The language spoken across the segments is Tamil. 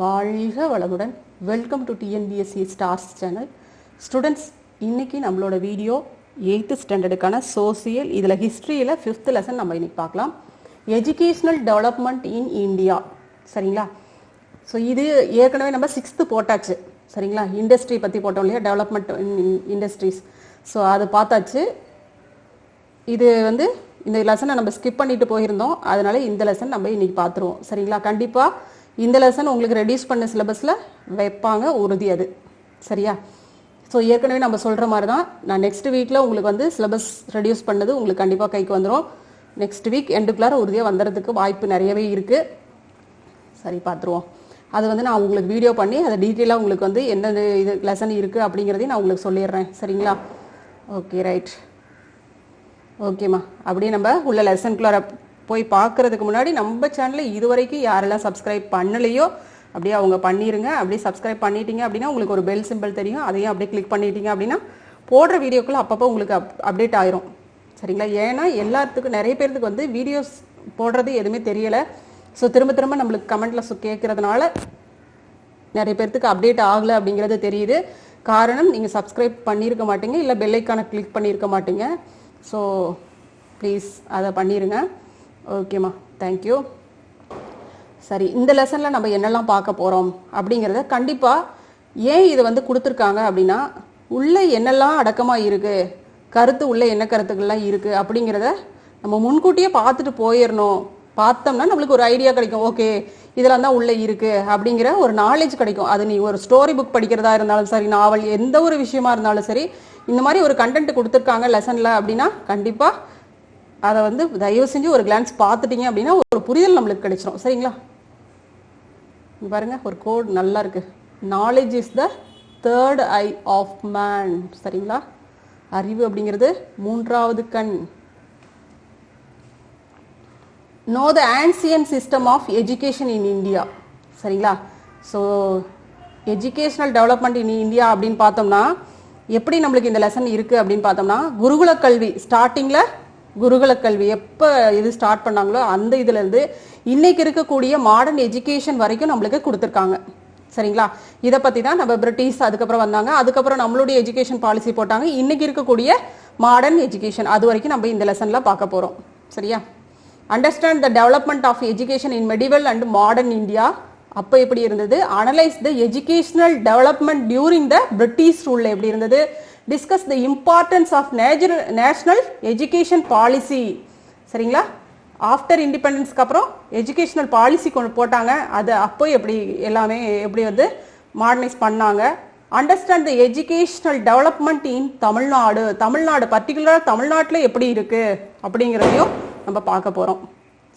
வாழ்க வளமுடன். Welcome to TNPSC stars channel. Students, இன்னைக்கு நம்மளோட வீடியோ 8th ஸ்டாண்டர்டுக்கான சோசியல், இதில் ஹிஸ்ட்ரியில் 5th லெசன் நம்ம இன்னைக்கு பார்க்கலாம். Educational development in India. சரிங்களா? ஸோ இது ஏற்கனவே நம்ம 6th போட்டாச்சு. சரிங்களா? இண்டஸ்ட்ரி பற்றி போட்டோம் இல்லையா, டெவலப்மெண்ட் இண்டஸ்ட்ரீஸ். ஸோ அது பார்த்தாச்சு. இது இந்த லெசனை நம்ம ஸ்கிப் பண்ணிட்டு போயிருந்தோம், அதனால இந்த லெசன் நம்ம இன்னைக்கு பார்த்துருவோம். சரிங்களா? கண்டிப்பாக இந்த லெசன் உங்களுக்கு ரெடியூஸ் பண்ண சிலபஸில் வைப்பாங்க, உறுதி அது. சரியா? ஸோ ஏற்கனவே நம்ம சொல்கிற மாதிரி தான், நான் நெக்ஸ்ட் வீக்கில் உங்களுக்கு சிலபஸ் ரெடியூஸ் பண்ணது உங்களுக்கு கண்டிப்பாக கைக்கு வந்துடும். நெக்ஸ்ட் வீக் எண்டுக்குள்ளார உறுதியாக வந்துடுறதுக்கு வாய்ப்பு நிறையவே இருக்குது. சரி, பார்த்துருவோம். அது நான் உங்களுக்கு வீடியோ பண்ணி அதை டீட்டெயிலாக உங்களுக்கு என்ன இது லெசன் இருக்குது அப்படிங்கிறதையும் நான் உங்களுக்கு சொல்லிடுறேன். சரிங்களா? Okay, right. ஓகேம்மா, அப்படியே நம்ம உள்ள லெசனுக்குள்ளார போய் பார்க்குறதுக்கு முன்னாடி நம்ம சேனலில் இது வரைக்கும் யாரெல்லாம் சப்ஸ்கிரைப் பண்ணலையோ அப்படியே அவங்க பண்ணிடுங்க. அப்படியே சப்ஸ்கிரைப் பண்ணிட்டீங்க அப்படின்னா உங்களுக்கு ஒரு பெல் சிம்பிள் தெரியும், அதையும் அப்படியே கிளிக் பண்ணிட்டீங்க அப்படின்னா போடுற வீடியோக்குள்ள அப்பப்போ உங்களுக்கு அப்டேட் ஆயிரும். சரிங்களா? ஏன்னா எல்லாத்துக்கும் நிறைய பேருக்கு வீடியோஸ் போடுறது எதுவுமே தெரியலை. ஸோ திரும்ப திரும்ப நம்மளுக்கு கமெண்ட்டில் கேட்குறதுனால நிறைய பேர்த்துக்கு அப்டேட் ஆகலை அப்படிங்கிறது தெரியுது. காரணம், நீங்கள் சப்ஸ்கிரைப் பண்ணியிருக்க மாட்டீங்க, இல்லை பெல்லைக்கான கிளிக் பண்ணியிருக்க மாட்டீங்க. ஸோ ப்ளீஸ் அதை பண்ணிடுங்க. ஓகேம்மா, தேங்க்யூ. சரி, இந்த லெசனில் நம்ம என்னெல்லாம் பார்க்க போகிறோம் அப்படிங்கிறத கண்டிப்பாக ஏன் இதை கொடுத்துருக்காங்க அப்படின்னா, உள்ளே என்னெல்லாம் அடக்கமாக இருக்குது, கருத்து உள்ளே என்ன கருத்துக்கள்லாம் இருக்குது அப்படிங்கிறத நம்ம முன்கூட்டியே பார்த்துட்டு போயிடணும். பார்த்தோம்னா நம்மளுக்கு ஒரு ஐடியா கிடைக்கும். ஓகே, இதெல்லாம் தான் உள்ளே இருக்குது அப்படிங்கிற ஒரு நாலேஜ் கிடைக்கும். அது நீ ஒரு ஸ்டோரி புக் படிக்கிறதா இருந்தாலும் சரி, நாவல், எந்த ஒரு விஷயமா இருந்தாலும் சரி, இந்த மாதிரி ஒரு கண்டென்ட் கொடுத்துருக்காங்க லெசனில் அப்படின்னா கண்டிப்பாக அதை தயவு செஞ்சு ஒரு கிளான்ஸ் பார்த்துட்டீங்க அப்படின்னா ஒரு புரிதல் நம்மளுக்கு கிடைச்சிடும். சரிங்களா? பாருங்க, ஒரு கோட் நல்லா இருக்கு. Knowledge is the third eye of man. சரிங்களா? அறிவு அப்படிங்கிறது மூன்றாவது கண். Know the ancient system of education in India. சரிங்களா? So educational development in India அப்படின்னு பார்த்தோம்னா எப்படி நம்மளுக்கு இந்த லெசன் இருக்குது அப்படின்னு பார்த்தோம்னா, குருகுல கல்வி ஸ்டார்டிங்கில், குருகுல கல்வி எப்போ இது ஸ்டார்ட் பண்ணாங்களோ அந்த இதுலேருந்து இன்னைக்கு இருக்கக்கூடிய மாடர்ன் எஜுகேஷன் வரைக்கும் நம்மளுக்கு கொடுத்துருக்காங்க. சரிங்களா? இதை பற்றி தான் நம்ம பிரிட்டிஷ் அதுக்கப்புறம் வந்தாங்க, அதுக்கப்புறம் நம்மளுடைய எஜுகேஷன் பாலிசி போட்டாங்க. இன்னைக்கு இருக்கக்கூடிய மாடர்ன் எஜுகேஷன் அது வரைக்கும் நம்ம இந்த லெசனில் பார்க்க போகிறோம். சரியா? Understand the development of education in medieval and modern India. அப்போ எப்படி இருந்தது? Analyse the educational development during the British rule எப்படி இருந்தது? Discuss the importance of national education policy. சரிங்களா? ஆஃப்டர் இண்டிபெண்டன்ஸ்க்கு அப்புறம் எஜுகேஷனல் பாலிசி கொண்டு போட்டாங்க. அது அப்போ எப்படி எல்லாமே எப்படி மாடர்னைஸ் பண்ணாங்க. Understand the educational development in Tamil Nadu. Tamil Nadu பர்டிகுலராக தமிழ்நாட்டில் எப்படி இருக்கு அப்படிங்கிறதையும் நம்ம பார்க்க போகிறோம்.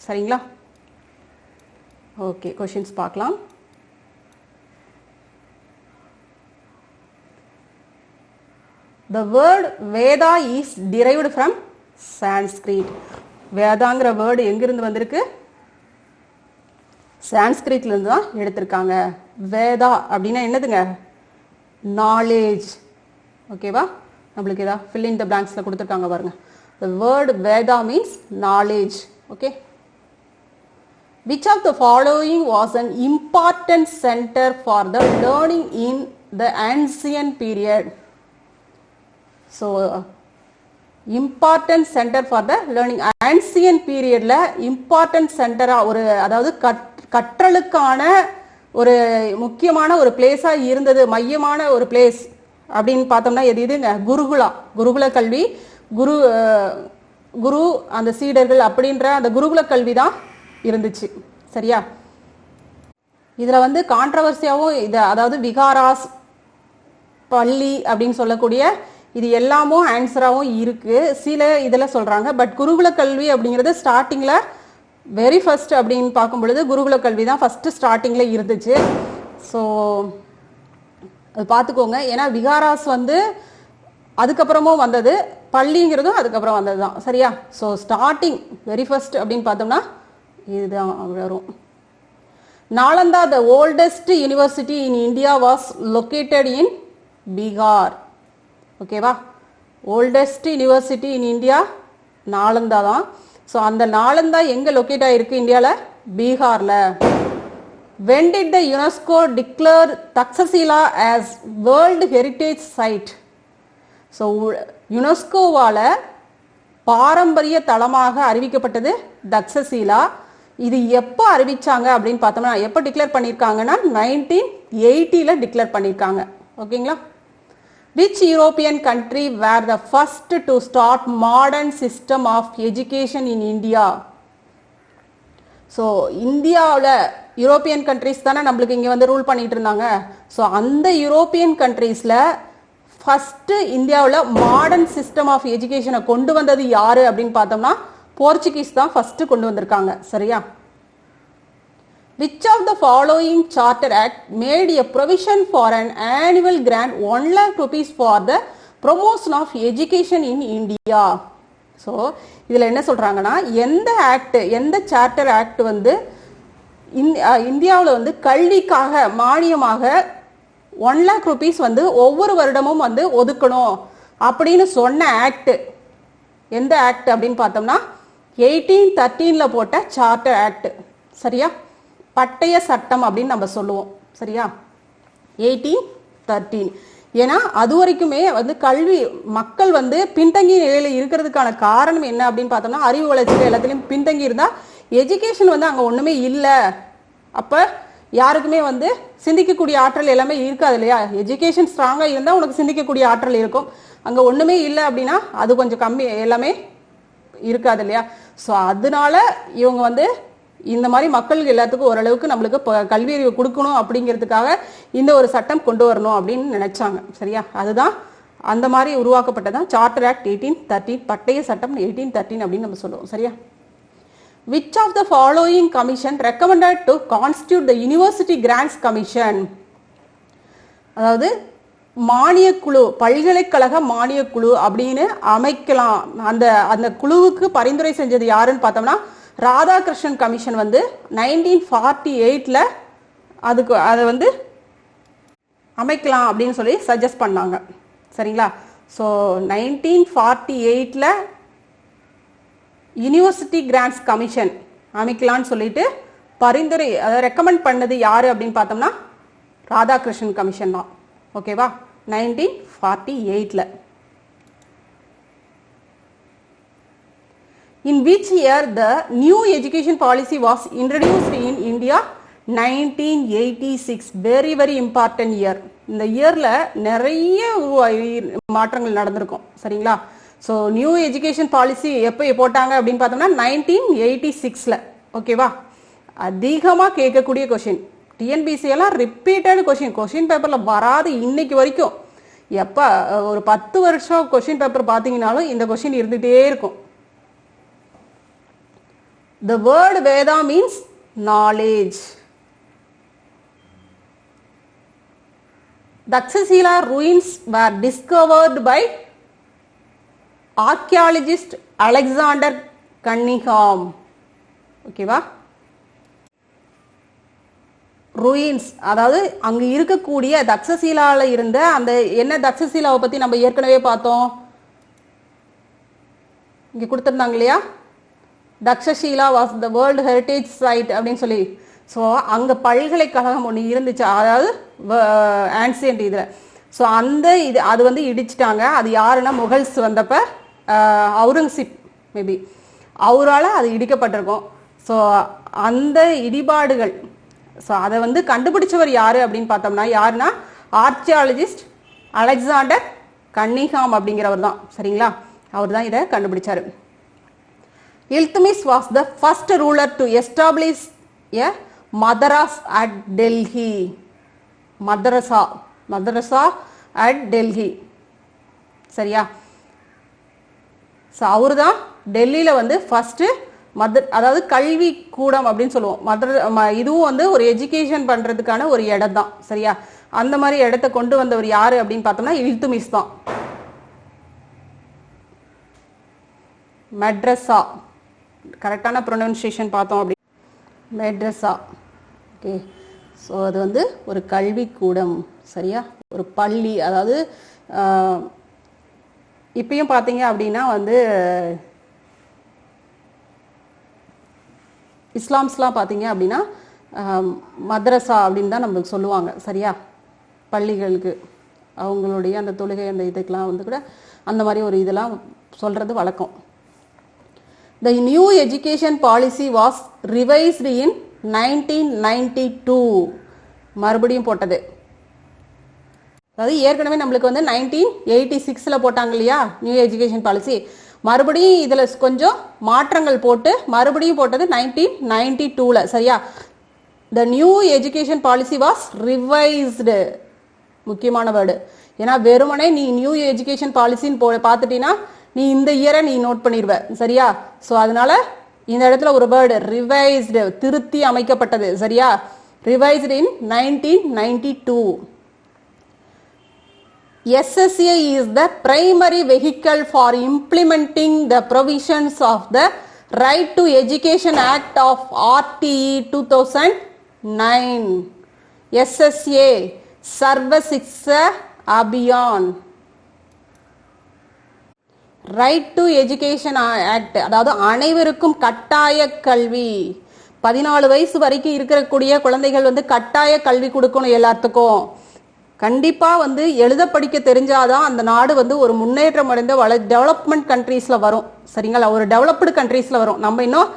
சரிங்களா? ஓகே, கொஷின்ஸ் பார்க்கலாம். The word Veda is derived from Sanskrit. வேதாங்கிற வேர்டு எங்கிருந்து வந்திருக்கு? சான்ஸ்கிரிட்ல இருந்து தான் எடுத்திருக்காங்க. வேதா அப்படின்னா என்னதுங்க? நாலேஜ். ஓகேவா? நம்மளுக்கு ஏதா fill in the blanksல கொடுத்துருக்காங்க பாருங்க. The word Veda means knowledge. Okay. Which of the following was an important center for the learning in the ancient period? So, important center for the learning. Ancient periodல important center ஒரு, அதாவது கற்றலுக்கான ஒரு முக்கியமான ஒரு பிளேஸா இருந்தது, மையமான ஒரு பிளேஸ் அப்படின்னு பார்த்தோம்னா எது இதுங்க? குருகுலா. குருகுல கல்வி, குரு அந்த சீடர்கள் அப்படின்ற அந்த குருகுல கல்வி தான் இருந்துச்சு. சரியா? இதுல கான்ட்ரவர்சியாவும் இது, அதாவது விகாராஸ், பள்ளி அப்படின்னு சொல்லக்கூடிய இது எல்லாமும் ஆன்சராகவும் இருக்கு. சில இதில் சொல்றாங்க. பட் குருகுல கல்வி அப்படிங்கிறது ஸ்டார்டிங்ல வெரி ஃபர்ஸ்ட் அப்படின்னு பார்க்கும் பொழுது குருகுல கல்வி தான் ஃபர்ஸ்ட் ஸ்டார்டிங்ல இருந்துச்சு. ஸோ அது பார்த்துக்கோங்க. ஏன்னா விகாராஸ் அதுக்கப்புறமும் வந்தது, பள்ளிங்கிறதும் அதுக்கப்புறம் வந்தது தான். சரியா? ஸோ ஸ்டார்டிங் வெரி ஃபர்ஸ்ட் அப்படின்னு பார்த்தோம்னா இதுதான் வரும். Nalanda, the oldest university in India was located in Bihar. ஓகேவா? Oldest university in India Nalanda தான். ஸோ அந்த நாலந்தா எங்கே லொக்கேட் ஆகிருக்கு இந்தியாவில்? பீகாரில். when did the UNESCO declare Taxila as World Heritage Site? So யுனெஸ்கோவால் பாரம்பரிய தளமாக அறிவிக்கப்பட்டது தக்சசீலா. இது எப்போ அறிவிச்சாங்க அப்படின்னு பார்த்தோம்னா, எப்போ டிக்ளேர் பண்ணியிருக்காங்கன்னா 1980 டிக்ளேர் பண்ணியிருக்காங்க. ஓகேங்களா? Which European country were the first to start modern system of education in India? So இந்தியாவில் யூரோப்பியன் கண்ட்ரிஸ் தானே நம்மளுக்கு இங்கே வந்து ரூல் பண்ணிட்டு இருந்தாங்க. ஸோ அந்த யூரோப்பியன் கண்ட்ரீஸில் ஃபஸ்ட்டு இந்தியாவில் மாடர்ன் சிஸ்டம் ஆஃப் எஜுகேஷனை கொண்டு வந்தது யார் அப்படின்னு பார்த்தோம்னா போர்ச்சுகீஸ் தான் ஃபஸ்ட்டு கொண்டு வந்திருக்காங்க. சரியா? Which of the following Charter Act made a provision for an annual grant 1 lakh rupees for the promotion of education in India? So இதில் என்ன சொல்கிறாங்கன்னா, எந்த சார்ட்டர் ஆக்ட் வந்து இந்தியாவில் வந்து கல்விக்காக மானியமாக 1 lakh rupees வந்து ஒவ்வொரு வருடமும் வந்து ஒதுக்கணும் அப்படின்னு சொன்ன ஆக்ட் எந்த ஆக்ட் அப்படின்னு பார்த்தோம்னா 1813 போட்ட சார்ட்டர் ஆக்ட். சரியா? பட்டய சட்டம் அப்படின்னு நம்ம சொல்லுவோம். சரியா? 1813. ஏன்னா அது வரைக்குமே வந்து கல்வி மக்கள் வந்து பின்தங்கிய நிலையில் இருக்கிறதுக்கான காரணம் என்ன அப்படின்னு பார்த்தோம்னா, அறிவு வளர்ச்சியில் எல்லாத்துலேயும் பின்தங்கி இருந்தால் எஜுகேஷன் வந்து அங்கே ஒன்றுமே இல்லை. அப்போ யாருக்குமே வந்து சிந்திக்கக்கூடிய ஆற்றல் எல்லாமே இருக்காது இல்லையா? எஜுகேஷன் ஸ்ட்ராங்காக இருந்தால் உனக்கு சிந்திக்கக்கூடிய ஆற்றல் இருக்கும். அங்கே ஒன்றுமே இல்லை அப்படின்னா அது கொஞ்சம் கம்மி, எல்லாமே இருக்காது இல்லையா? ஸோ அதனால இவங்க வந்து இந்த மாதிரி மக்களுக்கு எல்லாத்துக்கும் ஓரளவுக்கு நம்மளுக்கு கல்வி அறிவு கொடுக்கணும் அப்படிங்கிறதுக்காக இந்த ஒரு சட்டம் கொண்டு வரணும் அப்படின்னு நினைச்சாங்க. சரியா? அதுதான் அந்த மாதிரி உருவாக்கப்பட்டதான் சார்ட்டர் ஆக்ட் 1813, பட்டய சட்டம் 1813 அப்படின்னு நம்ம சொல்லுவோம். சரியா? Which of the following commission recommended to constitute the University Grants Commission? அதாவது மானியக்குழு, பல்கலைக்கழக மானியக்குழு அப்படின்னு அமைக்கலாம். அந்த குழுவுக்கு பரிந்துரை செஞ்சது யாருன்னு பார்த்தோம்னா ராதாகிருஷ்ணன் கமிஷன் வந்து 1948 அதை வந்து அமைக்கலாம் அப்படின்னு சொல்லி சஜஸ்ட் பண்ணாங்க. சரிங்களா? ஸோ 1948 யூனிவர்சிட்டி கிராண்ட்ஸ் கமிஷன் அமைக்கலான்னு சொல்லிட்டு பரிந்துரை அதை ரெக்கமெண்ட் பண்ணது யாரு அப்படின்னு பார்த்தோம்னா ராதாகிருஷ்ணன் கமிஷன் தான். ஓகேவா? 1948. In which year the new education policy was introduced in India? 1986. Very very important year. இந்த இயர்ல நிறைய மாற்றங்கள் நடந்திருக்கும். சரிங்களா? ஸோ நியூ எஜுகேஷன் பாலிசி எப்போ போட்டாங்க அப்படின்னு பார்த்தோம்னா 1986. ஓகேவா? அதிகமாக கேட்கக்கூடிய கொஷின், டிஎன்பிசி எல்லாம் ரிப்பீட்டட் கொஷின் பேப்பரில் வராது இன்னைக்கு வரைக்கும். எப்போ ஒரு 10 வருஷம் கொஷின் பேப்பர் பார்த்தீங்கன்னாலும் இந்த கொஷின் இருந்துகிட்டே இருக்கும். The word Veda means knowledge. Taxila ruins were discovered by archaeologist Alexander Cunningham. ஓகேவா? ruins அதாவது அங்க இருக்கக்கூடிய தக்சசீலால இருந்த அந்த என்ன தக்சசீலாவை பத்தி நம்ம ஏற்கனவே பார்த்தோம். இங்க கொடுத்திருந்தாங்க இல்லையா? Takshashila was the world heritage side அப்படின்னு சொல்லி. ஸோ அங்கே பல்கலைக்கழகம் ஒன்று இருந்துச்சு, அதாவது ஆன்சியன்ட் இதில். ஸோ அது வந்து இடிச்சிட்டாங்க. அது யாருன்னா முகல்ஸ் வந்தப்போ அவுரங்கசீப் மேபி அவரால் அது இடிக்கப்பட்டிருக்கும். ஸோ அந்த இடிபாடுகள், ஸோ அதை வந்து கண்டுபிடிச்சவர் யார் அப்படின்னு பார்த்தோம்னா யாருன்னா ஆர்கியாலஜிஸ்ட் அலெக்சாண்டர் கன்னிங்ஹாம் அப்படிங்கிறவர் தான். சரிங்களா? அவர் தான் இதை கண்டுபிடிச்சார். Iltutmish was the first ruler to establish a madrasa at Delhi. Madrasa at Delhi. சரியா? ஸோ அவர் தான் டெல்லியில் வந்து ஃபஸ்ட்டு அதாவது கல்வி கூடம் அப்படின்னு சொல்லுவோம். இதுவும் வந்து ஒரு எஜுகேஷன் பண்ணுறதுக்கான ஒரு இடம் தான். சரியா? அந்த மாதிரி இடத்த கொண்டு வந்தவர் யார் அப்படின்னு பார்த்தோம்னா இல்துமிஷ் தான். மெட்ரஸா, கரெக்டான ப்ரொனவுன்சியேஷன் பார்த்தோம் அப்படி மெட்ரஸா. ஓகே. ஸோ அது வந்து ஒரு கல்விக்கூடம். சரியா? ஒரு பள்ளி. அதாவது இப்பயும் பார்த்தீங்க அப்படின்னா வந்து இஸ்லாம்ஸ்லாம் பார்த்தீங்க அப்படின்னா மதரசா அப்படின்னு தான் நம்மளுக்கு சொல்லுவாங்க. சரியா? பள்ளிகளுக்கு அவங்களுடைய அந்த தொழுகை அந்த இதுக்கெலாம் வந்து கூட அந்த மாதிரி ஒரு இதெல்லாம் சொல்கிறது வழக்கம். The new education policy was revised in 1992. மறுபடியும் போட்டது. அதாவது ஏற்கனவே நம்மளுக்கு வந்து 1986 போட்டாங்க இல்லையா நியூ எஜுகேஷன் பாலிசி. மறுபடியும் இதில் கொஞ்சம் மாற்றங்கள் போட்டு மறுபடியும் போட்டது 1992. சரியா? The new education policy was revised. முக்கியமான வேர்டு. ஏன்னா வெறுமனே நீ நியூ எஜுகேஷன் பாலிசின்னு பார்த்துட்டீங்கன்னா நீ இந்த இயரை நீ நோட் பண்ணிடுவ. சரியா? ஸோ அதனால இந்த இடத்துல ஒரு வேர்டு ரிவைஸ்டு, திருத்தி அமைக்கப்பட்டது. சரியா? Revised in 1992. SSA is the primary vehicle for implementing the provisions of the Right to Education Act of RTE 2009. SSA Sarva Shiksha Abhiyan. Right to education act, அதாவது அனைவருக்கும் கட்டாய கல்வி. 14 வயசு வரைக்கும் இருக்கக்கூடிய குழந்தைகள் வந்து கட்டாய கல்வி கொடுக்கணும் எல்லாத்துக்கும். கண்டிப்பாக வந்து எழுத படிக்க தெரிஞ்சாதான் அந்த நாடு வந்து ஒரு முன்னேற்றம் அடைந்த டெவலப்மெண்ட் கண்ட்ரீஸில் வரும். சரிங்களா? ஒரு டெவலப்டு கண்ட்ரீஸில் வரும். நம்ம இன்னும்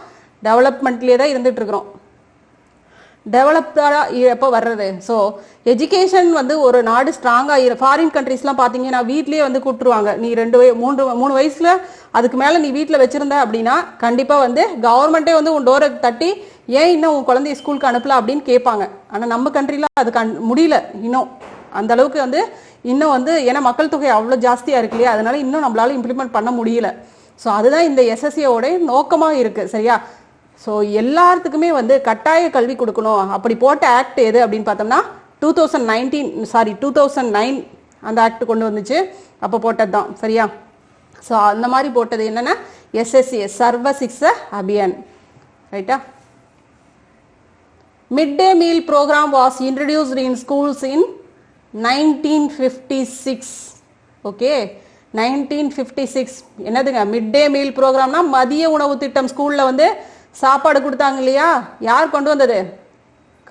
டெவலப்மெண்ட்லேயே தான் இருந்துட்டு இருக்கிறோம். டெவலப்டாக எப்போ வர்றது? ஸோ எஜுகேஷன் வந்து ஒரு நாடு ஸ்ட்ராங்காக ஃபாரின் கண்ட்ரீஸ்லாம் பார்த்தீங்கன்னா வீட்லேயே வந்து கூப்பிட்டுருவாங்க. நீ 3 வயசில் அதுக்கு மேலே நீ வீட்டில் வச்சுருந்த அப்படின்னா கண்டிப்பாக வந்து கவர்மெண்ட்டே வந்து உன் டோரை தட்டி ஏன் இன்னும் உன் குழந்தைய ஸ்கூலுக்கு அனுப்பல அப்படின்னு கேட்பாங்க. ஆனால் நம்ம கண்ட்ரியில் அது முடியல இன்னும் அந்த அளவுக்கு வந்து இன்னும் வந்து ஏன்னா மக்கள் தொகை அவ்வளோ ஜாஸ்தியாக இருக்கு இல்லையா, அதனால இன்னும் நம்மளால இம்ப்ளிமெண்ட் பண்ண முடியல. ஸோ அதுதான் இந்த எஸ்எஸ்சியோட நோக்கமாக இருக்குது. சரியா? ஸோ எல்லாத்துக்குமே வந்து கட்டாய கல்வி கொடுக்கணும். அப்படி போட்ட ஆக்ட் எது அப்படின்னு பார்த்தோம்னா 2009 அந்த ஆக்ட் கொண்டு வந்துச்சு. அப்போ போட்டது தான். சரியா? ஸோ அந்த மாதிரி போட்டது என்னன்னா எஸ்எஸ்சி சர்வ சிக்ஷா அபியான். ரைட்டா? Mid day meal programme was introduced in schools in 1956. Okay, 1956. என்னதுங்க மிட் டே மீல் ப்ரோக்ராம்னா மதிய உணவு திட்டம். ஸ்கூலில் வந்து சாப்பாடு கொடுத்தாங்க இல்லையா? யார் கொண்டு வந்தது?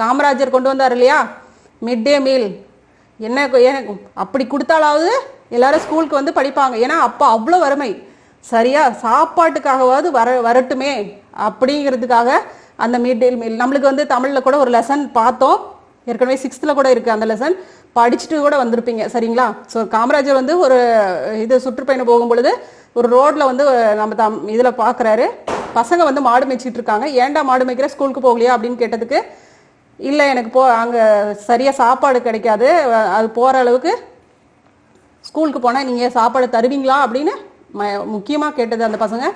காமராஜர் கொண்டு வந்தார் இல்லையா? மிட் டே மீல் என்ன அப்படி கொடுத்தாலாவது எல்லாரும் ஸ்கூலுக்கு வந்து படிப்பாங்க. ஏன்னா அப்போ அவ்வளோ வறுமை. சரியா? சாப்பாட்டுக்காகவாவது வரட்டுமே அப்படிங்கிறதுக்காக அந்த மிட் டே மீல். நம்மளுக்கு வந்து தமிழில் கூட ஒரு லெசன் பார்த்தோம் ஏற்கனவே, 6th கூட இருக்குது அந்த லெசன், படிச்சுட்டு கூட வந்திருப்பீங்க. சரிங்களா? ஸோ காமராஜர் வந்து ஒரு இது சுற்றுப்பயணம் போகும் பொழுது ஒரு ரோட்டில் வந்து நம்ம இதில் பார்க்குறாரு, பசங்க வந்து மாடு மேய்ச்சிட்டு இருக்காங்க. ஏன்டா மாடு மேய்க்கிற, ஸ்கூலுக்கு போகலையா அப்படின்னு கேட்டதுக்கு, இல்லை எனக்கு அங்கே சரியாக சாப்பாடு கிடைக்காது, அது போகிற அளவுக்கு ஸ்கூலுக்கு போனால் நீங்கள் சாப்பாடு தருவீங்களா அப்படின்னு முக்கியமாக கேட்டது அந்த பசங்க.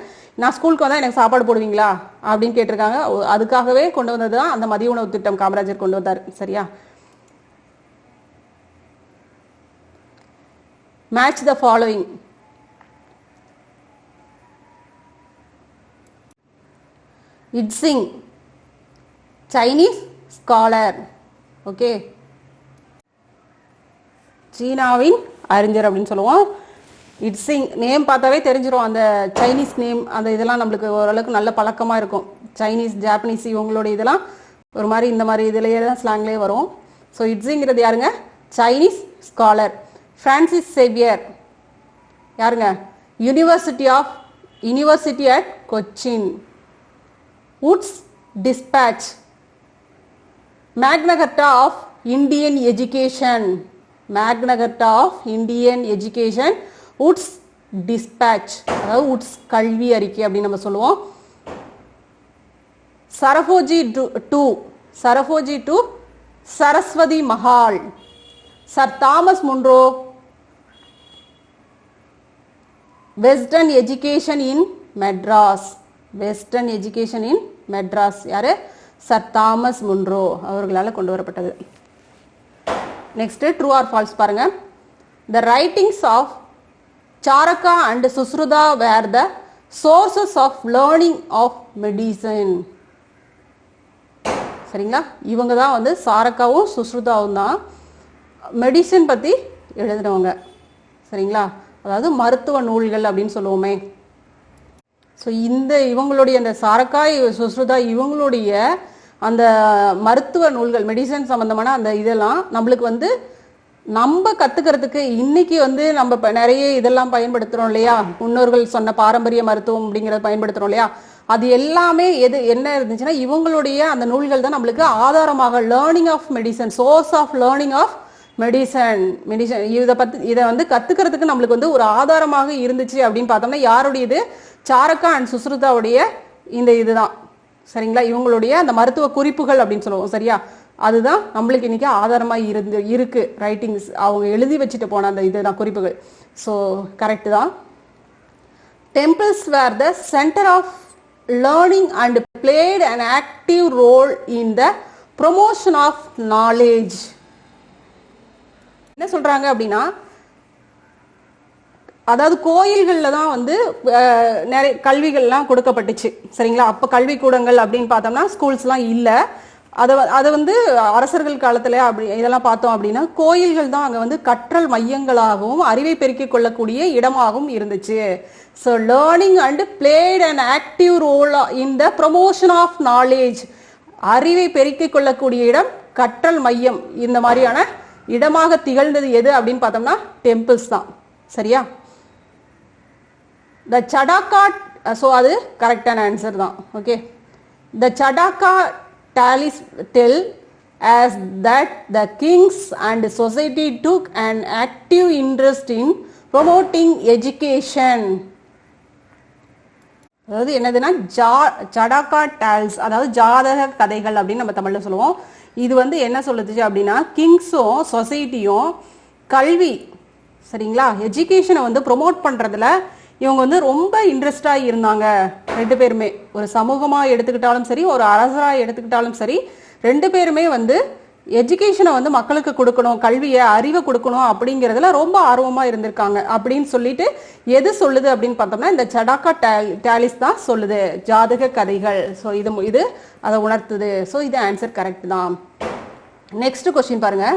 நான் ஸ்கூலுக்கு வந்தால் எனக்கு சாப்பாடு போடுவீங்களா அப்படின்னு கேட்டிருக்காங்க. அதுக்காகவே கொண்டு வந்தது தான் அந்த மதிய உணவு திட்டம் காமராஜர் கொண்டு வந்தார். சரியா? Match the following. Itsing Chinese scholar. Okay, சீனாவின் அறிஞர் அப்படின்னு சொல்லுவோம். இட்ஸிங் நேம் பார்த்தாவே தெரிஞ்சிடும். அந்த சைனீஸ் நேம் அந்த இதெல்லாம் நம்மளுக்கு ஓரளவுக்கு நல்ல பழக்கமாக இருக்கும். சைனீஸ், ஜாப்பனீஸ் இவங்களோட இதெல்லாம் ஒரு மாதிரி இந்த மாதிரி இதுலேயே தான் ஸ்லாங்லேயே வரும். ஸோ இட்ஸிங்கிறது யாருங்க? Chinese scholar. ஃப்ரான்சிஸ் சேவியர் யாருங்க? University at Cochin. Wood's despatch Magna Carta of Indian education. Magna Carta of Indian education. Wood's despatch அதாவது வுட்ஸ் கல்வி அறிக்கை அப்படின்னு நம்ம சொல்லுவோம். Serfoji to Saraswathi Mahal. Sir Thomas Munro western education in Madras. Western education in Madras யாரு? சர் தாமஸ் முன்ரோ அவர்களால் கொண்டு வரப்பட்டது. நெக்ஸ்ட் ட்ரூ ஆர் ஃபால்ஸ் பாருங்க. The writings of Charaka and Sushruta were the sources of learning of medicine. சரிங்களா? இவங்க தான் வந்து சாரக்காவும் சுஸ்ருதாவும் தான் மெடிசன் பற்றி எழுதுனவங்க. சரிங்களா? அதாவது மருத்துவ நூல்கள் அப்படின்னு சொல்லுவோமே. ஸோ இவங்களுடைய அந்த சாரக்கா சுஸ்ருதா இவங்களுடைய அந்த மருத்துவ நூல்கள் மெடிசன் சம்பந்தமான அந்த இதெல்லாம் நம்மளுக்கு வந்து நம்ம கத்துக்கிறதுக்கு இன்னைக்கு வந்து நம்ம நிறைய இதெல்லாம் பயன்படுத்துறோம் இல்லையா, முன்னோர்கள் சொன்ன பாரம்பரிய மருத்துவம் அப்படிங்கறத பயன்படுத்துறோம் இல்லையா, அது எல்லாமே என்ன இருந்துச்சுன்னா இவங்களுடைய அந்த நூல்கள் தான் நம்மளுக்கு ஆதாரமாக learning of medicine, source of learning of medicine இதை வந்து கத்துக்கிறதுக்கு நம்மளுக்கு வந்து ஒரு ஆதாரமாக இருந்துச்சு அப்படின்னு பார்த்தோம்னா யாருடைய இது, சாரக்கா அண்ட் சுஸ்ருதாவுடைய இந்த இதுதான். சரிங்களா, இவங்களுடைய அந்த மருத்துவ குறிப்புகள் அப்படின்னு சொல்லுவோம். சரியா, அதுதான் நம்மளுக்கு இன்னைக்கு ஆதாரமா இருக்கு ரைட்டிங்ஸ், அவங்க எழுதி வச்சுட்டு போன அந்த இதுதான் குறிப்புகள். ஸோ கரெக்ட் தான். Temples were the centre of learning and played an active role in the promotion of knowledge. என்ன சொல்றாங்க அப்படின்னா, அதாவது கோயில்கள்ல தான் வந்து நிறைய கல்விகள்லாம் கொடுக்கப்பட்டுச்சு. சரிங்களா, அப்ப கல்வி கூடங்கள் அப்படின்னு பார்த்தோம்னா ஸ்கூல்ஸ்லாம் இல்லை. அதை வந்து அரசர்கள் காலத்துல அப்படி இதெல்லாம் பார்த்தோம் அப்படின்னா கோயில்கள் தான் அங்க வந்து கற்றல் மையங்களாகவும் அறிவை பெருக்கிக் கொள்ளக்கூடிய இடமாகவும் இருந்துச்சு. So learning and played and active role in the promotion of knowledge. அறிவை பெருக்கிக் கொள்ளக்கூடிய இடம், கற்றல் மையம், இந்த மாதிரியான இடமாக திகழ்ந்தது எது அப்படின்னு பார்த்தோம்னா டெம்பிள்ஸ் தான். சரியா, த சடாக்கா, ஸோ அது கரெக்டான ஆன்சர் தான். Okay, the சடாக்கா tallies tell as that the kings and society took an active interest in promoting education. அதாவது என்னதுன்னா சடாக்கா டால்ஸ், அதாவது ஜாதக கதைகள் அப்படின்னு நம்ம தமிழ்ல சொல்லுவோம். இது வந்து என்ன சொல்லுச்சு அப்படின்னா கிங்ஸும் சொசைட்டியும் கல்வி, சரிங்களா, எஜுகேஷனை வந்து ப்ரொமோட் பண்றதுல இவங்க வந்து ரொம்ப இன்ட்ரெஸ்டா இருந்தாங்க. ரெண்டு பேருமே, ஒரு சமூகமா எடுத்துக்கிட்டாலும் சரி, ஒரு அரசரா எடுத்துக்கிட்டாலும் சரி, ரெண்டு பேருமே வந்து எஜுகேஷனை வந்து மக்களுக்கு கொடுக்கணும், கல்வியை அறிவை கொடுக்கணும் அப்படிங்கிறதுல ரொம்ப ஆர்வமா இருந்திருக்காங்க அப்படின்னு சொல்லிட்டு எது சொல்லுது அப்படின்னு பார்த்தோம்னா இந்த சடாக்கா டாலிஸ் தான் சொல்லுது, ஜாதக கதைகள். ஸோ இது அதை உணர்த்துது. ஸோ இது ஆன்சர் கரெக்ட் தான். நெக்ஸ்ட் கொஸ்டின் பாருங்க.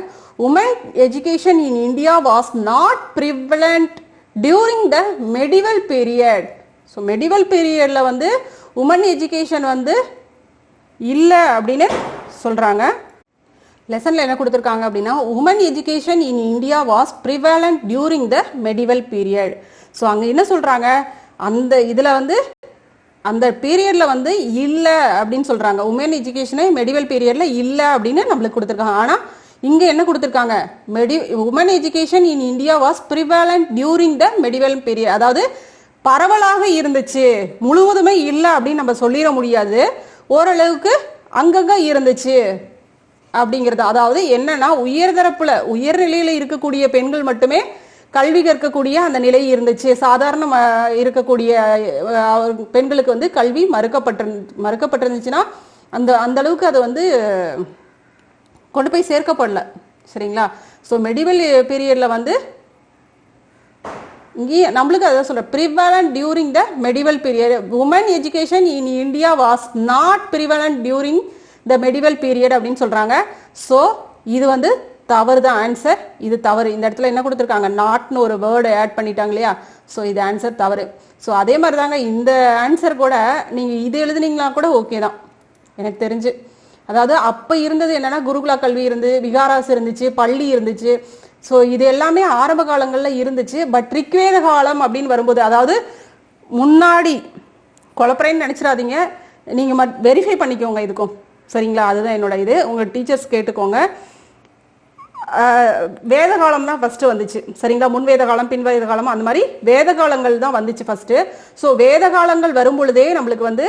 Women education in India was not prevalent during the medieval period. So medieval பீரியட்ல வந்து உமன் எஜுகேஷன் வந்து இல்லை அப்படின்னு சொல்றாங்க. லெசன்ல என்ன கொடுத்துருக்காங்க அப்படின்னா women education in India was prevalent during the medieval period. So அங்கே என்ன சொல்றாங்க, அந்த இதுல வந்து அந்த பீரியட்ல வந்து இல்லை அப்படின்னு சொல்றாங்க. உமன் எஜுகேஷனே மெடிவல் பீரியட்ல இல்லை அப்படின்னு நம்மளுக்கு கொடுத்துருக்காங்க. ஆனா இங்க என்ன கொடுத்திருக்காங்க, women education in India was prevalent during the medieval period. அதாவது பரவலாக இருந்துச்சு, முழுவதுமே இல்லை அப்படின்னு நம்ம சொல்லிட முடியாது, ஓரளவுக்கு அங்கங்க இருந்துச்சு அப்படிங்கிறது. அதாவது என்னன்னா உயர்தரப்புல உயர்நிலையில இருக்கக்கூடிய பெண்கள் மட்டுமே கல்வி கற்கக்கூடிய அந்த நிலை இருந்துச்சு. சாதாரண இருக்கக்கூடிய பெண்களுக்கு வந்து கல்வி மறுக்கப்பட்டிருந்துச்சுன்னா அந்த அளவுக்கு அதை வந்து கொண்டு போய் சேர்க்கப்படல. சரிங்களா, ஸோ மெடிவல் பீரியட்ல வந்து இங்கே நம்மளுக்கு அதான் சொல்ற prevalent during the medieval period. Women education in India was not prevalent during the medieval period அப்படின்னு சொல்றாங்க. ஸோ இது வந்து தவறு தான் ஆன்சர். இது தவறு. இந்த இடத்துல என்ன கொடுத்துருக்காங்க, நாட்னு ஒரு வேர்டு ஆட் பண்ணிட்டாங்க இல்லையா. ஸோ இது ஆன்சர் தவறு. ஸோ அதே மாதிரி தாங்க இந்த ஆன்சர் கூட நீங்க இது எழுதுனீங்களா கூட ஓகே தான் எனக்கு தெரிஞ்சு. அதாவது அப்ப இருந்தது என்னன்னா குருகுலா கல்வி இருந்து, விகாராஸ் இருந்துச்சு, பள்ளி இருந்துச்சு. ஸோ இது எல்லாமே ஆரம்ப காலங்கள்ல இருந்துச்சு. பட் ரிக்வேத காலம் அப்படின்னு வரும்போது, அதாவது முன்னாடி குழப்பறேன்னு நினைச்சிடாதீங்க, நீங்க வெரிஃபை பண்ணிக்கோங்க இதுக்கும். சரிங்களா, அதுதான் என்னோட இது. உங்க டீச்சர்ஸ் கேட்டுக்கோங்க. வேத காலம் தான் ஃபர்ஸ்ட் வந்துச்சு. சரிங்களா, முன் வேத காலம், பின் வேத காலம், அந்த மாதிரி வேத காலங்கள் தான் வந்துச்சு ஃபர்ஸ்ட். ஸோ வேத காலங்கள் வரும் பொழுதே நம்மளுக்கு வந்து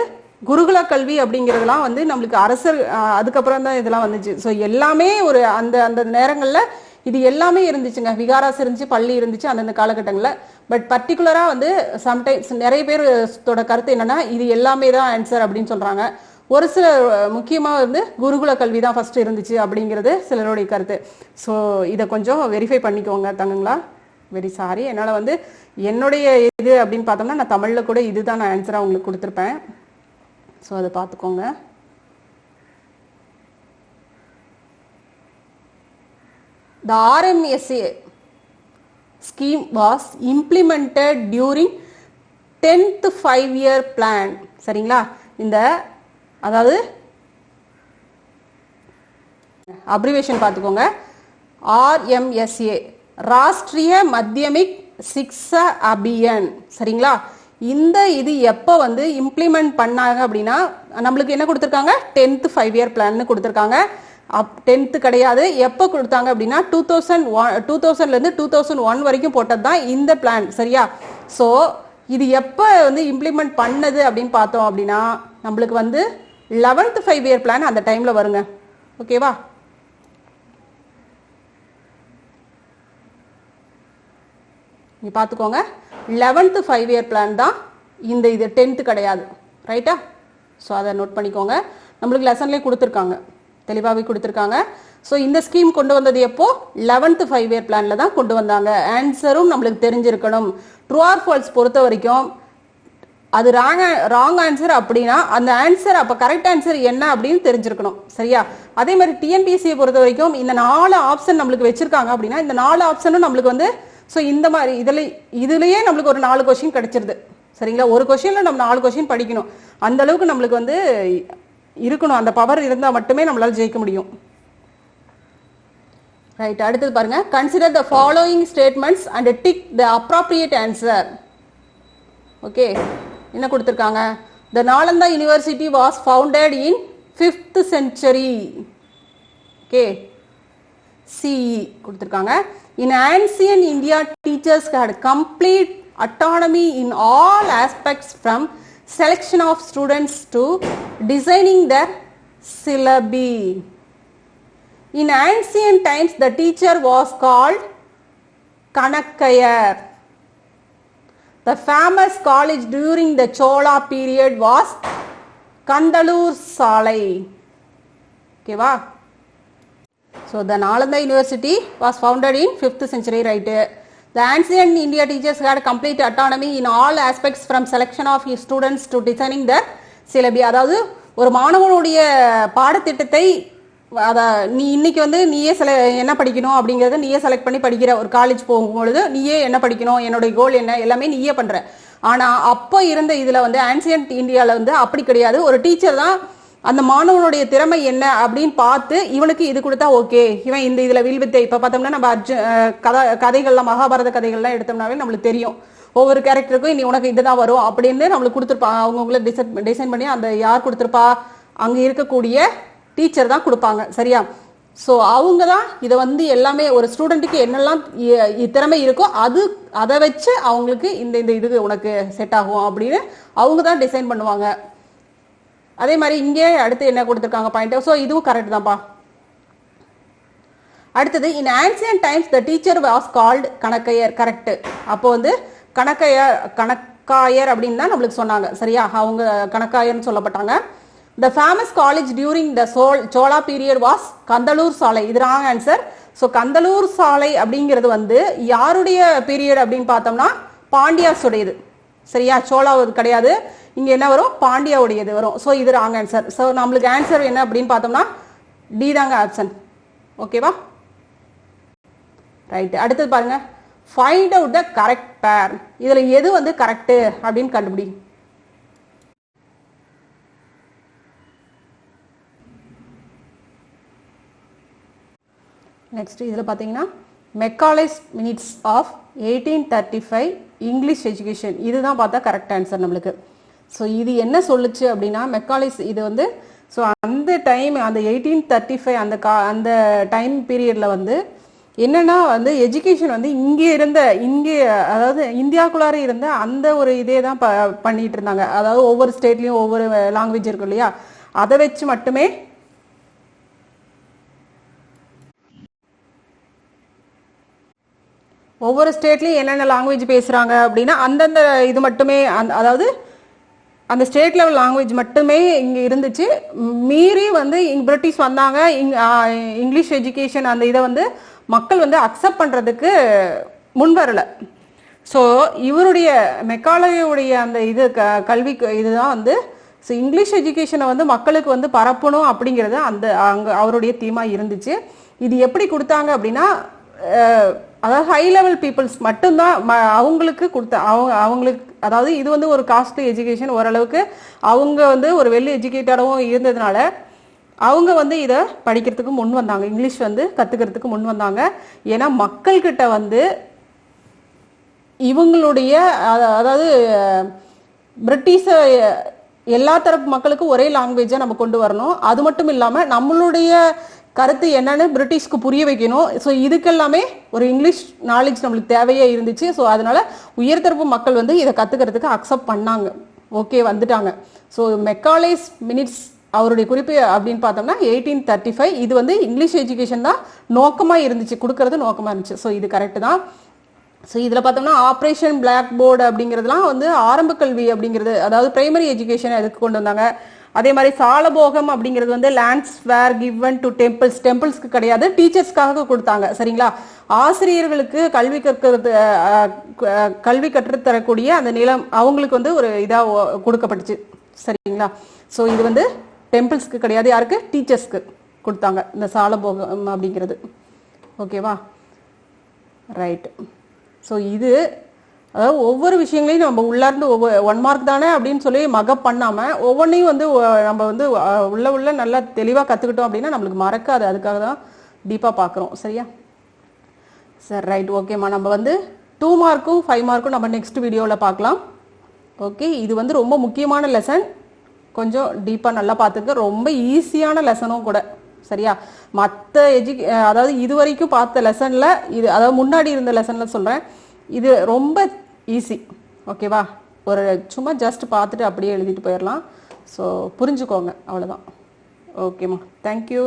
குருகுல கல்வி அப்படிங்கிறதுலாம் வந்து நம்மளுக்கு அரசர் அதுக்கப்புறம் தான் இதெல்லாம் வந்துச்சு. ஸோ எல்லாமே ஒரு அந்த அந்த நேரங்கள்ல இது எல்லாமே இருந்துச்சுங்க. விகாராஸ் இருந்துச்சு, பள்ளி இருந்துச்சு அந்தந்த காலகட்டங்களில். பட் பர்டிகுலரா வந்து சம்டைம்ஸ் நிறைய பேரோட கருத்து என்னன்னா இது எல்லாமே தான் ஆன்சர் அப்படின்னு சொல்றாங்க. ஒரு சில முக்கியமா வந்து குருகுல கல்வி தான் ஃபர்ஸ்ட் இருந்துச்சு அப்படிங்கிறது சிலருடைய கருத்து. ஸோ இதை கொஞ்சம் வெரிஃபை பண்ணிக்கோங்க தங்கங்களா. வெரி சாரி, என்னால் வந்து என்னுடைய இது அப்படின்னு பார்த்தோம்னா நான் தமிழில் கூட இதுதான் நான் ஆன்சராக உங்களுக்கு கொடுத்துருப்பேன். ஸோ அதை பார்த்துக்கோங்க. The RMSA scheme was implemented during 10th 5-year plan. சரிங்களா, இந்த அதாவது அப்ரிவேஷன் பார்த்துக்கோங்க. RMSA, ராஷ்ட்ரிய மத்தியமிக் சிக்ஷா அபியான். சரிங்களா? இந்த இது எப்போ வந்து இம்ப்ளிமெண்ட் பண்ணாங்க அப்படின்னா, நம்மளுக்கு என்ன கொடுத்துருக்காங்க, 10th 5-year பிளான் கொடுத்துருக்காங்க. 10th கிடையாது. எப்போ கொடுத்தாங்க அப்படின்னா 2000லேருந்து 2001 வரைக்கும் போட்டது தான் இந்த பிளான். சரியா? ஸோ இது எப்போ வந்து இம்ப்ளிமெண்ட் பண்ணது அப்படின்னு பார்த்தோம் அப்படின்னா, நம்மளுக்கு வந்து 11th 5-year பிளான் அந்த டைமில் வருங்க. ஓகேவா? நீ பார்த்துக்கோங்க, 11th 5-year பிளான் தான் இந்த இது, 10th கிடையாது. ரைட்டா? ஸோ அதை நோட் பண்ணிக்கோங்க. நம்மளுக்கு லெசன்லேயே கொடுத்துருக்காங்க, தெளிவாகவே கொடுத்துருக்காங்க. ஸோ இந்த ஸ்கீம் கொண்டு வந்தது எப்போ, 11th 5-year பிளானில் தான் கொண்டு வந்தாங்க. ஆன்சரும் நம்மளுக்கு தெரிஞ்சிருக்கணும். ட்ரூ ஆர் ஃபால்ஸ் பொறுத்த வரைக்கும் அது ராங் ஆன்சர் அப்படின்னா அந்த ஆன்சர் அப்போ கரெக்ட் ஆன்சர் என்ன அப்படின்னு தெரிஞ்சிருக்கணும். சரியா? அதே மாதிரி டிஎன்பிஎஸ்சியை பொறுத்த வரைக்கும் இந்த 4 ஆப்ஷன் நம்மளுக்கு வச்சிருக்காங்க அப்படின்னா இந்த 4 ஆப்ஷனும் நம்மளுக்கு வந்து ஸோ இந்த மாதிரி இதுலயே நம்மளுக்கு ஒரு 4 கொஸ்டின் கிடைச்சிருது. சரிங்களா? ஒரு கொஸ்டின்ல நம்ம 4 கொஸ்டின் படிக்கணும். அந்த அளவுக்கு நம்மளுக்கு வந்து இருக்கணும். அந்த பவர் இருந்தால் மட்டுமே நம்மளால ஜெயிக்க முடியும். ரைட், அடுத்தது பாருங்க. Consider the following statements and tick the appropriate answer. Okay, என்ன கொடுத்துருக்காங்க? The Nalanda university was founded in 5th century. Okay, CE கொடுத்துருக்காங்க. In ancient India, teachers had complete autonomy in all aspects from selection of students to designing their syllabi. In ancient times, the teacher was called Kanakayar. The famous college during the Chola period was Kandalur Salai. Okay, va? So the Nalanda University was founded in 5th century, right? The ancient India teachers had complete autonomy in all aspects from selection of students to designing their syllabi. அதாவது ஒரு மாணவனுடைய பாடத்திட்டத்தை நீ இன்னைக்கு வந்து நீயே என்ன படிக்கணும் அப்படிங்கறத நீயே செலக்ட் பண்ணி படிக்கிற. ஒரு காலேஜ் போகும்பொழுது நீயே என்ன படிக்கணும், என்னுடைய கோல் என்ன, எல்லாமே நீயே பண்ற. ஆனா அப்போ இருந்த இதுல வந்து ஆன்சியன்ட் இந்தியாவில் வந்து அப்படி கிடையாது. ஒரு டீச்சர் தான் அந்த மாணவனுடைய திறமை என்ன அப்படின்னு பார்த்து இவனுக்கு இது கொடுத்தா ஓகே, இவன் இந்த இதுல வில்வித்தை. இப்ப பார்த்தோம்னா நம்ம கதைகள்லாம், மகாபாரத கதைகள்லாம் எடுத்தோம்னாவே நம்மளுக்கு தெரியும். ஒவ்வொரு கேரக்டருக்கும் இனி உனக்கு இதுதான் வரும் அப்படின்னு நம்மளுக்கு கொடுத்துருப்பாங்க. அவங்கவுங்கள டிசைன் பண்ணி அந்த யார் கொடுத்துருப்பா, அங்க இருக்கக்கூடிய டீச்சர் தான் கொடுப்பாங்க. சரியா? ஸோ அவங்க தான் இதை வந்து எல்லாமே ஒரு ஸ்டூடெண்ட்டுக்கு என்னெல்லாம் திறமை இருக்கோ அதை வச்சு அவங்களுக்கு இந்த இது உனக்கு செட் ஆகும் அப்படின்னு அவங்க தான் டிசைன் பண்ணுவாங்க. அதே மாதிரி இங்கே அடுத்து என்ன கொடுத்துருக்காங்க பாயிண்ட். ஸோ இதுவும் கரெக்ட் தான்ப்பா. அடுத்தது, in ancient times the teacher was called கணக்கையர். கரெக்ட். அப்போ வந்து கணக்காயர் அப்படின்னு தான் நம்மளுக்கு சொன்னாங்க. சரியா? அவங்க கணக்காயர்னு சொல்லப்பட்டாங்க. The famous college during the Chola period was Kandalur Salai. இது ராங் ஆன்சர். ஸோ கந்தலூர் சாலை அப்படிங்கிறது வந்து யாருடைய பீரியட் அப்படின்னு பார்த்தோம்னா பாண்டியாஸ் உடையது. சரியா? சோலா கிடையாது. இங்க என்ன வரும், பாண்டியாவுடையது வரும். ஸோ இது ராங் ஆன்சர். ஸோ நம்மளுக்கு ஆன்சர் என்ன அப்படின்னு பார்த்தோம்னா டி தாங்க ஆப்ஷன். ஓகேவா? ரைட், அடுத்தது பாருங்க. ஃபைண்ட் அவுட் த கரெக்ட் பேர். இதுல எது வந்து கரெக்ட் அப்படின்னு கண்டுபிடி. நெக்ஸ்ட் இதுல பாத்தீங்கன்னா Macaulay's minutes of 1835 English education. இதுதான் பார்த்தா கரெக்ட் ஆன்சர் நம்மளுக்கு. ஸோ இது என்ன சொல்லுச்சு அப்படின்னா மெக்காலேஸ் இது வந்து ஸோ அந்த டைம் அந்த 1835 அந்த டைம் பீரியட்ல வந்து என்னன்னா வந்து எஜுகேஷன் வந்து இங்கே அதாவது இந்தியாவுக்குள்ளார இருந்த அந்த ஒரு இதே தான் பண்ணிட்டு இருந்தாங்க. அதாவது ஒவ்வொரு ஸ்டேட்லயும் ஒவ்வொரு லாங்குவேஜ் இருக்கும் இல்லையா, அதை வச்சு மட்டுமே ஒவ்வொரு ஸ்டேட்லயும் என்னென்ன லாங்குவேஜ் பேசுறாங்க அப்படின்னா அந்தந்த இது மட்டுமே அதாவது அந்த ஸ்டேட் லெவல் லாங்குவேஜ் மட்டுமே இங்கே இருந்துச்சு. மீறி வந்து பிரிட்டிஷ் வந்தாங்க. இங்கிலீஷ் எஜுகேஷன் அந்த இதை வந்து மக்கள் வந்து அக்செப்ட் பண்ணுறதுக்கு முன் வரலை. ஸோ இவருடைய மெக்காலேயுடைய அந்த இது கல்வி இதுதான் வந்து ஸோ இங்கிலீஷ் எஜுகேஷனை வந்து மக்களுக்கு வந்து பரப்பணும் அப்படிங்கிறது அங்கே அவருடைய தீமாக இருந்துச்சு. இது எப்படி கொடுத்தாங்க அப்படின்னா அதாவது ஹை லெவல் பீப்புள்ஸ் மட்டும்தான் அவங்களுக்கு அவங்களுக்கு அதாவது இது வந்து ஒரு காஸ்ட்லி எஜுகேஷன். ஓரளவுக்கு அவங்க வந்து ஒரு வெல் எஜுகேட்டடாகவும் இருந்ததுனால அவங்க வந்து இதை படிக்கிறதுக்கு முன் வந்தாங்க, இங்கிலீஷ் வந்து கற்றுக்கிறதுக்கு முன் வந்தாங்க. ஏன்னா மக்கள்கிட்ட வந்து இவங்களுடைய அதாவது பிரிட்டிஷ எல்லா தரப்பு மக்களுக்கும் ஒரே லாங்குவேஜை நம்ம கொண்டு வரணும். அது மட்டும் இல்லாமல் நம்மளுடைய கருத்து என்னன்னு பிரிட்டிஷ்க்கு புரிய வைக்கணும். ஸோ இதுக்கெல்லாமே ஒரு இங்கிலீஷ் நாலேஜ் நம்மளுக்கு தேவையே இருந்துச்சு. ஸோ அதனால உயர்தரப்பு மக்கள் வந்து இதை கற்றுக்கிறதுக்கு அக்செப்ட் பண்ணாங்க, ஓகே வந்துட்டாங்க. ஸோ மெக்காலேஸ் மினிட்ஸ் அவருடைய குறிப்பு அப்படின்னு பார்த்தோம்னா 1835. இது வந்து இங்கிலீஷ் எஜுகேஷன் தான் நோக்கமாக இருந்துச்சு, கொடுக்கறது நோக்கமாக இருந்துச்சு. ஸோ இது கரெக்டு தான். ஸோ இதில் பார்த்தோம்னா ஆப்ரேஷன் பிளாக் போர்டு அப்படிங்கிறதுலாம் வந்து ஆரம்ப கல்வி அப்படிங்கிறது, அதாவது பிரைமரி எஜுகேஷன் எதுக்கு கொண்டு வந்தாங்க. அதே மாதிரி சாலபோகம் அப்படிங்கிறது வந்து lands were given to temples, டெம்பிள்ஸ்க்கு கிடையாது, டீச்சர்ஸ்க்காக கொடுத்தாங்க. சரிங்களா, ஆசிரியர்களுக்கு கல்வி கற்றுத்தரக்கூடிய அந்த நிலம் அவங்களுக்கு வந்து ஒரு இதாக கொடுக்கப்பட்டுச்சு. சரிங்களா, ஸோ இது வந்து டெம்பிள்ஸ்க்கு கிடையாது, யாருக்கு, டீச்சர்ஸ்க்கு கொடுத்தாங்க இந்த சாலபோகம் அப்படிங்கிறது. ஓகேவா, ரைட். ஸோ இது அதாவது ஒவ்வொரு விஷயங்களையும் நம்ம உள்ளார்ந்து 1 மார்க் தானே அப்படின்னு சொல்லி மகப் பண்ணாமல் ஒவ்வொன்றையும் வந்து நம்ம வந்து உள்ள நல்லா தெளிவாக கற்றுக்கிட்டோம் அப்படின்னா நம்மளுக்கு மறக்காது. அதுக்காக தான் டீப்பாக பார்க்குறோம். சரியா, சரி, ரைட், ஓகேம்மா. நம்ம வந்து 2 மார்க்கும் 5 மார்க்கும் நம்ம நெக்ஸ்ட் வீடியோவில் பார்க்கலாம். ஓகே, இது வந்து ரொம்ப முக்கியமான லெசன், கொஞ்சம் டீப்பாக நல்லா பார்த்துக்க, ரொம்ப ஈஸியான லெசனும் கூட. சரியா, மற்ற அதாவது இது வரைக்கும் பார்த்த லெசனில் இது, அதாவது முன்னாடி இருந்த லெசனில் சொல்கிறேன், இது ரொம்ப ஈஸி. ஓகேவா, ஒரு சும்மா ஜஸ்ட் பார்த்துட்டு அப்படியே எழுதிட்டு போயிடலாம். ஸோ புரிஞ்சுக்கோங்க, அவ்வளோதான். ஓகேம்மா, தேங்க்யூ.